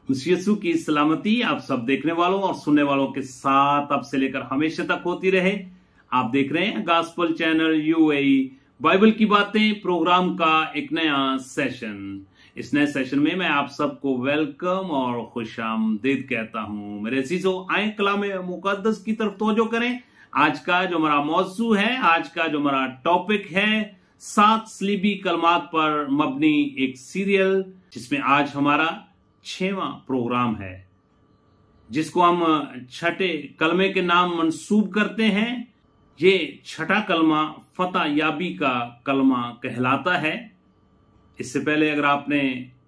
यीशु की सलामती आप सब देखने वालों और सुनने वालों के साथ अब से लेकर हमेशा तक होती रहे। आप देख रहे हैं गॉस्पेल चैनल यूएई बाइबल की बातें प्रोग्राम का एक नया सेशन। इस नए सेशन में मैं आप सबको वेलकम और खुशामदीद कहता हूं। मेरे अजीजों, आए कलाम मुकद्दस की तरफ तवज्जो करें। आज का जो हमारा मौजू है, आज का जो हमारा टॉपिक है, 7 सलीबी कलमात पर मबनी एक सीरियल, जिसमें आज हमारा 6वां प्रोग्राम है, जिसको हम छठे कलमे के नाम मंसूब करते हैं। ये छठा कलमा फतह याबी का कलमा कहलाता है। इससे पहले अगर आपने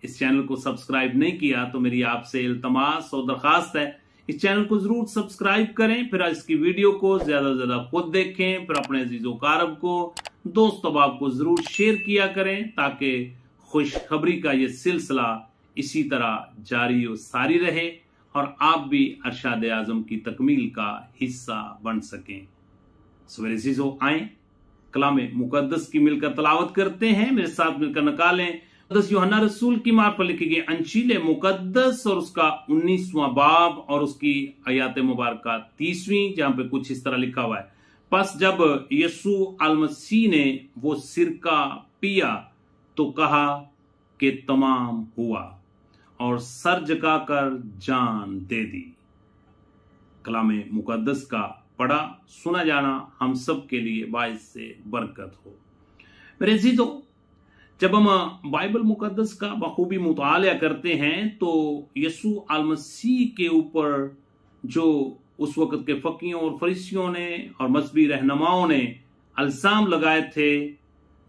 इस चैनल को सब्सक्राइब नहीं किया तो मेरी आपसे इल्तमास और दरखास्त है, इस चैनल को जरूर सब्सक्राइब करें, फिर इसकी वीडियो को ज्यादा से ज्यादा खुद देखें, फिर अपने अजीजों कारब को, दोस्त अहबाब को जरूर शेयर किया करें, ताकि खुशखबरी का ये सिलसिला इसी तरह जारी और सारी रहे और आप भी अरशाद आजम की तकमील का हिस्सा बन सकें। सवेरे अजीजों, आए कलाम मुकद्दस की मिलकर तलावत करते हैं। मेरे साथ मिलकर निकालें मुकद्दस यूहन्ना रसूल की मार्फ पर लिखी गई अंजील मुकद्दस और उसका 19वां बाब और उसकी आयत मुबारका 30वीं, जहां पे कुछ इस तरह लिखा हुआ है। बस जब यीशु अल मसीह ने वो सिरका पिया तो कहा कि तमाम हुआ और सर झुकाकर जान दे दी। कलाम मुकद्दस का पढ़ा सुना जाना हम सब के लिए बाइस से बरकत हो। मेरे अजीजों, जब हम बाइबल मुकद्दस का बखूबी मुताला करते हैं तो यीशु अल मसीह के ऊपर जो उस वक्त के फकीयों और फरीसियों ने और मजहबी रहनुमाओं ने इल्जाम लगाए थे,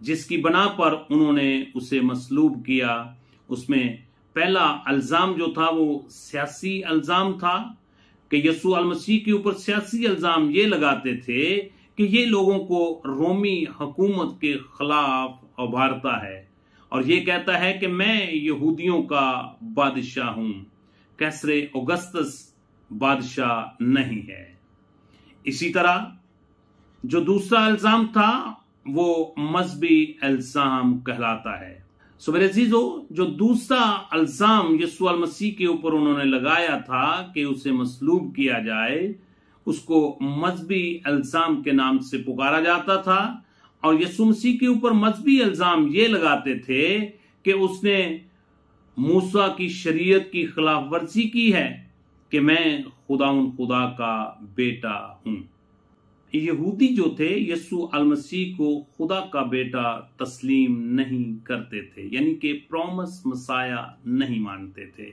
जिसकी बना पर उन्होंने उसे मसलूब किया, उसमें पहला इल्जाम जो था वो सियासी इल्जाम था कि यीशु अल मसीह के ऊपर सियासी इल्जाम ये लगाते थे कि ये लोगों को रोमी हुकूमत के खिलाफ उभारता है और ये कहता है कि मैं यहूदियों का बादशाह हूं, कैसरे औगस्तस बादशाह नहीं है। इसी तरह जो दूसरा इल्जाम था वो मजहबी इल्जाम कहलाता है। सो मेरे अजीजों, जो दूसरा इल्जाम यीशु अल मसीह के ऊपर उन्होंने लगाया था कि उसे मसलूब किया जाए, उसको मजहबी इल्जाम के नाम से पुकारा जाता था और यीशु मसीह के ऊपर मजहबी इल्जाम ये लगाते थे कि उसने मूसा की शरीयत की खिलाफ वर्जी की है कि मैं खुदा का बेटा हूं। यहूदी जो थे यीशु अल मसीह को खुदा का बेटा तस्लीम नहीं करते थे, यानी कि प्रॉमिस मसाया नहीं मानते थे।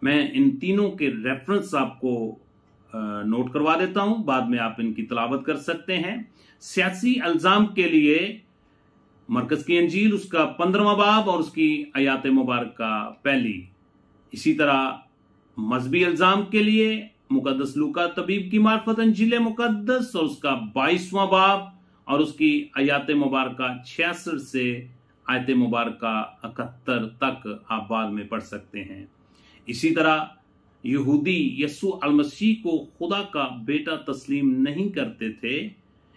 मैं इन तीनों के रेफरेंस आपको नोट करवा देता हूं, बाद में आप इनकी तलावत कर सकते हैं। सियासी इल्जाम के लिए मरकज की अंजील उसका 15वां बाब और उसकी आयत मुबारका पहली। इसी तरह मजहबी इल्जाम के लिए मुकद्दस लूका तबीब की मार्फत अंजील मुकद्दस और उसका 22वां बाब और उसकी आयत मुबारका 66 से आयत मुबारका 71 तक आप बाद में पढ़ सकते हैं। इसी तरह यहूदी यीशु अल मसीह को खुदा का बेटा तस्लीम नहीं करते थे।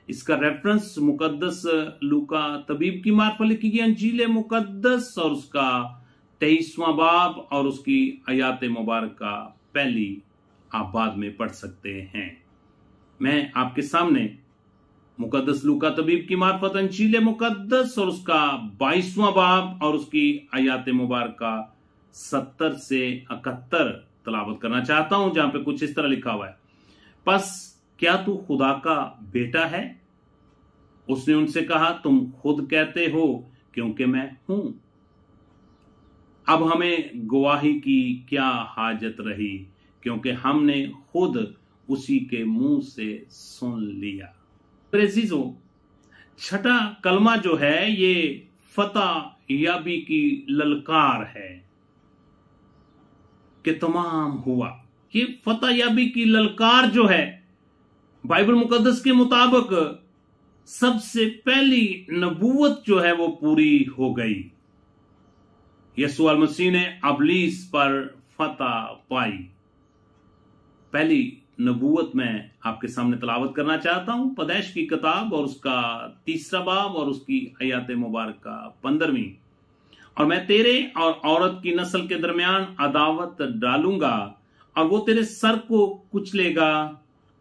इसका रेफरेंस मुकद्दस लूका तबीब की मार्फत लिखी गई अंजील मुकद्दस और उसका 23वां बाब और उसकी आयत मुबारका पहली आप बाद में पढ़ सकते हैं। मैं आपके सामने मुकद्दस लूका तबीब की मार्फत अंजील मुकद्दस और उसका 22वां बाब और उसकी आयत मुबारका 70 से 71 तलावत करना चाहता हूं, जहां पे कुछ इस तरह लिखा हुआ है। बस क्या तू खुदा का बेटा है? उसने उनसे कहा, तुम खुद कहते हो क्योंकि मैं हूं। अब हमें गवाही की क्या हाजत रही, क्योंकि हमने खुद उसी के मुंह से सुन लिया। अजीजों, छठा कलमा जो है ये फतह याबी की ललकार है कि तमाम हुआ। ये फतह याबी की ललकार जो है बाइबल मुकद्दस के मुताबिक सबसे पहली नबूवत जो है वो पूरी हो गई। यीशु अल मसीह ने अबलीस पर फतह पाई। पहली नबूवत में आपके सामने तलावत करना चाहता हूं, पैदाइश की किताब और उसका 3रा बाब और उसकी आयत मुबारका 15वीं। और मैं तेरे और औरत की नस्ल के दरमियान अदावत डालूंगा और वो तेरे सर को कुचलेगा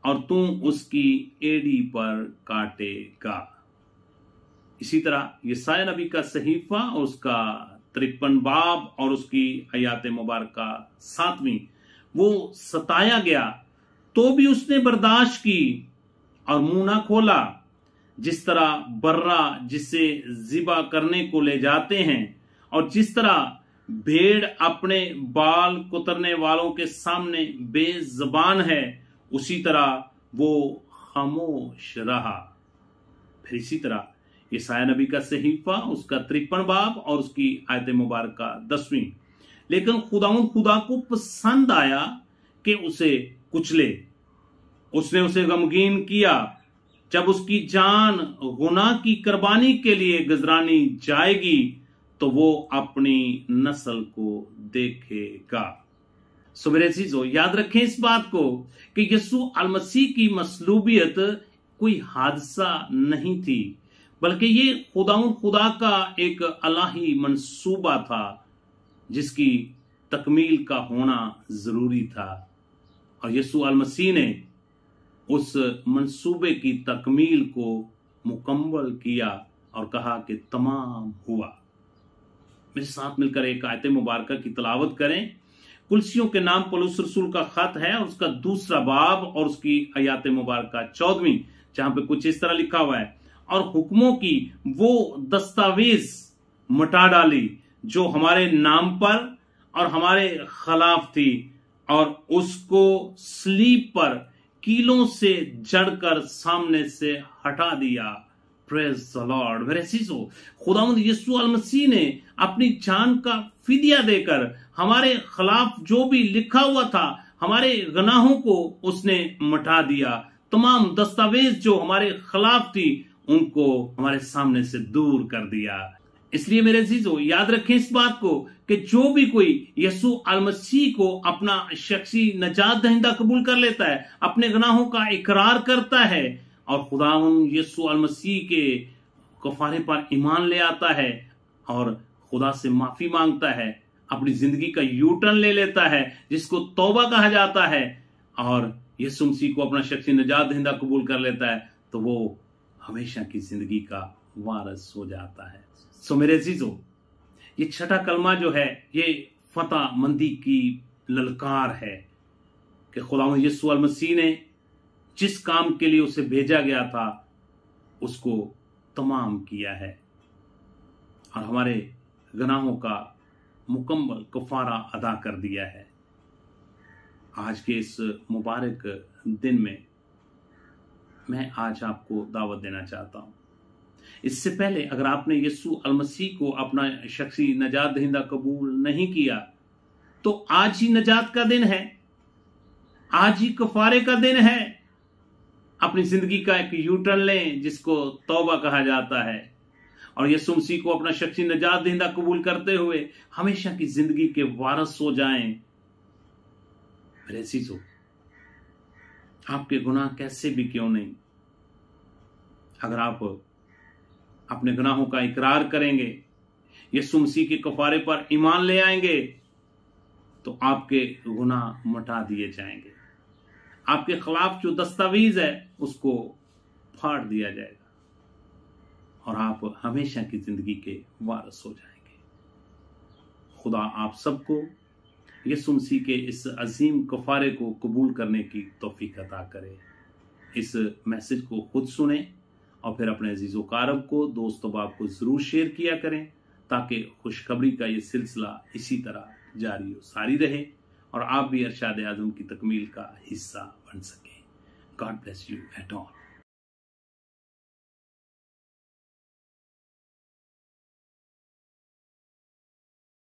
और तू उसकी एड़ी पर काटेगा। इसी तरह यशायाह नबी का सहीफा और उसका 53 बाब और उसकी आयात मुबारका 7वीं, वो सताया गया तो भी उसने बर्दाश्त की और मुंह ना खोला। जिस तरह बर्रा जिसे जिबा करने को ले जाते हैं और जिस तरह भेड़ अपने बाल कुतरने वालों के सामने बेजबान है, उसी तरह वो खामोश रहा। फिर इसी तरह यशायाह नबी का सहीफा उसका 53 बाब और उसकी आयत मुबारका 10वीं, लेकिन खुदा को पसंद आया कि उसे कुचले, उसने उसे गमगीन किया। जब उसकी जान गुनाह की कुर्बानी के लिए गुजरानी जाएगी तो वो अपनी नस्ल को देखेगा। सो मेरे अजीजों, याद रखें इस बात को कि यीशु अलमसीह की मसलूबियत कोई हादसा नहीं थी, बल्कि ये खुदा का एक अलाही मंसूबा था जिसकी तकमील का होना जरूरी था। और यीशु अलमसीह ने उस मंसूबे की तकमील को मुकम्मल किया और कहा कि तमाम हुआ। मेरे साथ मिलकर एक आयत मुबारका की तिलावत करें। कुलसियों के नाम पौलुस रसूल का खत है, उसका 2 बाब और उसकी आयत मुबारका 14वीं, जहां पे कुछ इस तरह लिखा हुआ है, और हुक्मों की वो दस्तावेज मिटा डाली जो हमारे नाम पर और हमारे खिलाफ थी, और उसको स्लीब पर कीलों से जड़कर सामने से हटा दिया। Praise the Lord. मेरे अजीजों, खुदावंद यीशु अलमसीह ने अपनी जान का फिदिया देकर हमारे खिलाफ जो भी लिखा हुआ था, हमारे गुनाहों को उसने मिटा दिया। तमाम दस्तावेज जो हमारे खिलाफ थी उनको हमारे सामने से दूर कर दिया। इसलिए मेरे अजीजों, याद रखें इस बात को कि जो भी कोई यीशु अलमसीह को अपना शख्सी नजात दहिंदा कबूल कर लेता है, अपने गुनाहों का इकरार करता है और खुदावंद यीशु अलमसीह के कफारे पर ईमान ले आता है और खुदा से माफी मांगता है, अपनी जिंदगी का यू टर्न ले लेता है जिसको तौबा कहा जाता है, और यीशु मसीह को अपना शख्सी नजात दहिंदा कबूल कर लेता है, तो वो हमेशा की जिंदगी का वारिस हो जाता है। सो मेरे अजीजों, ये छठा कलमा जो है ये फतह मंदी की ललकार है कि खुदावंद यीशु अलमसीह ने जिस काम के लिए उसे भेजा गया था उसको तमाम किया है और हमारे गुनाहों का मुकम्मल कफारा अदा कर दिया है। आज के इस मुबारक दिन में मैं आज आपको दावत देना चाहता हूं। इससे पहले अगर आपने यीशु अलमसीह को अपना शख्सी नजात दहिंदा कबूल नहीं किया तो आज ही नजात का दिन है, आज ही कफारे का दिन है। अपनी जिंदगी का एक यू टर्न लें जिसको तौबा कहा जाता है और यीशु मसीह को अपना शख्सी नजात दहिंदा कबूल करते हुए हमेशा की जिंदगी के वारिस हो जाएं। मेरे अजीजों, आपके गुनाह कैसे भी क्यों नहीं, अगर आप अपने गुनाहों का इकरार करेंगे, यीशु मसीह के कफारे पर ईमान ले आएंगे, तो आपके गुनाह मिटा दिए जाएंगे। आपके खिलाफ जो दस्तावेज है उसको फाड़ दिया जाएगा और आप हमेशा की जिंदगी के वारिस हो जाएंगे। खुदा आप सबको यीशु मसीह के इस अजीम कफारे को कबूल करने की तौफीक अता करे। इस मैसेज को खुद सुने और फिर अपने अजीज़ो कारब को, दोस्त अहबाब को जरूर शेयर किया करें ताकि खुशखबरी का ये सिलसिला इसी तरह जारी और सारी रहे और आप भी अरशाद आज़म की तकमील का हिस्सा बन सकें। God bless you at all.